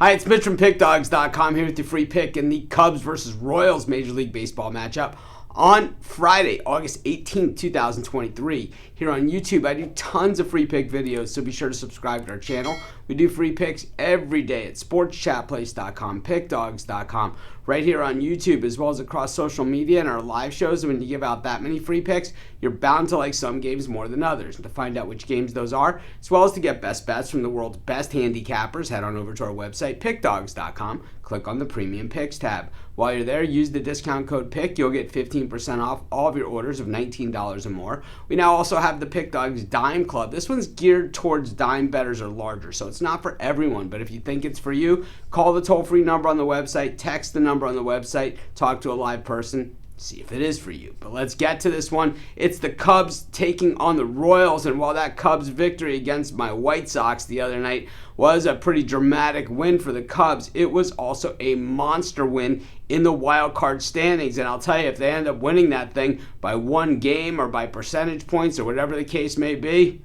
Hi, it's Mitch from Pickdawgz.com here with your free pick in the Cubs versus Royals Major League Baseball matchup on Friday, August 18th, 2023. Here on YouTube, I do tons of free pick videos, so be sure to subscribe to our channel. We do free picks every day at sportschatplace.com, pickdawgz.com, right here on YouTube, as well as across social media and our live shows. And when you give out that many free picks, you're bound to like some games more than others. And to find out which games those are, as well as to get best bets from the world's best handicappers, head on over to our website, pickdawgz.com. Click on the Premium Picks tab. While you're there, use the discount code PICK. You'll get 15% off all of your orders of $19 or more. We now also have the Pick Dawgz Dime Club. This one's geared towards dime bettors or larger, so it's not for everyone. But if you think it's for you, call the toll-free number on the website, text the number on the website, talk to a live person, see if it is for you. But let's get to this one. It's the Cubs taking on the Royals, and while that Cubs victory against my White Sox the other night was a pretty dramatic win for the Cubs, it was also a monster win in the wild card standings. And I'll tell you, if they end up winning that thing by one game or by percentage points or whatever the case may be,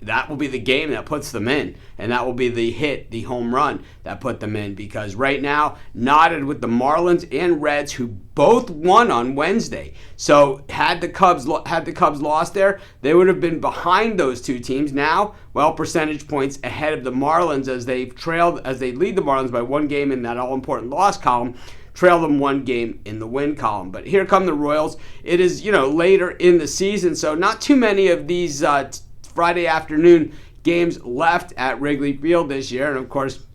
that will be the game that puts them in, and that will be the hit, the home run that put them in, because right now, knotted with the Marlins and Reds, who both won on Wednesday. So had the Cubs lost there, they would have been behind those two teams. Now, well, percentage points ahead of the Marlins as they lead the Marlins by one game in that all-important loss column, trail them one game in the win column. But here come the Royals. It is, later in the season, so not too many of these Friday afternoon games left at Wrigley Field this year. And of course,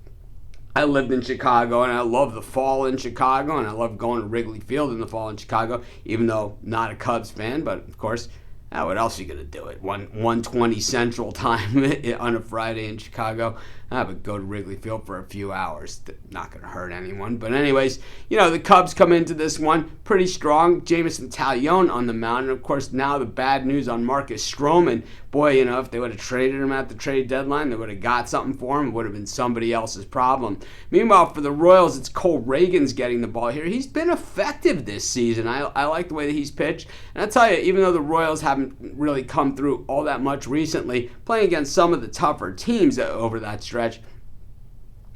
I lived in Chicago, and I love the fall in Chicago, and I love going to Wrigley Field in the fall in Chicago, even though not a Cubs fan. But of course, what else are you going to do at 1:20 Central Time on a Friday in Chicago? But go to Wrigley Field for a few hours. Not going to hurt anyone. But anyways, the Cubs come into this one pretty strong. Jameson Taillon on the mound. And of course, now the bad news on Marcus Stroman. Boy, if they would have traded him at the trade deadline, they would have got something for him. It would have been somebody else's problem. Meanwhile, for the Royals, it's Cole Reagan's getting the ball here. He's been effective this season. I like the way that he's pitched. And I'll tell you, even though the Royals haven't really come through all that much recently, playing against some of the tougher teams over that stretch,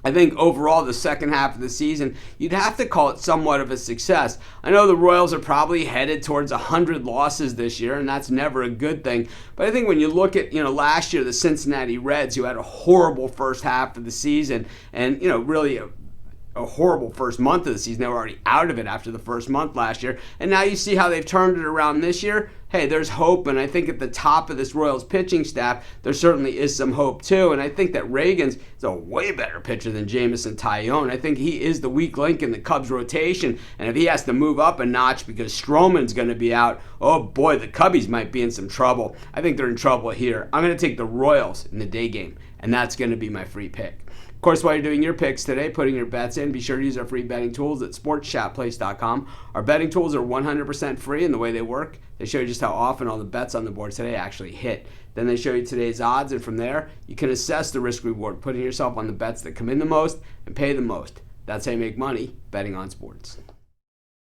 I think overall the second half of the season, you'd have to call it somewhat of a success. I know the Royals are probably headed towards 100 losses this year, and that's never a good thing. But I think when you look at, last year, the Cincinnati Reds, who had a horrible first half of the season, and, really a horrible first month of the season. They were already out of it after the first month last year. And now you see how they've turned it around this year. Hey, there's hope, and I think at the top of this Royals pitching staff, there certainly is some hope too. And I think that Reagan's is a way better pitcher than Jameson Taillon. I think he is the weak link in the Cubs rotation, and if he has to move up a notch because Stroman's going to be out, oh boy, the Cubbies might be in some trouble. I think they're in trouble here. I'm going to take the Royals in the day game, and that's going to be my free pick. Of course, while you're doing your picks today, putting your bets in, be sure to use our free betting tools at sportschatplace.com. Our betting tools are 100% free, and the way they work, they show you just how often all the bets on the board today actually hit. Then they show you today's odds, and from there, you can assess the risk-reward, putting yourself on the bets that come in the most and pay the most. That's how you make money betting on sports.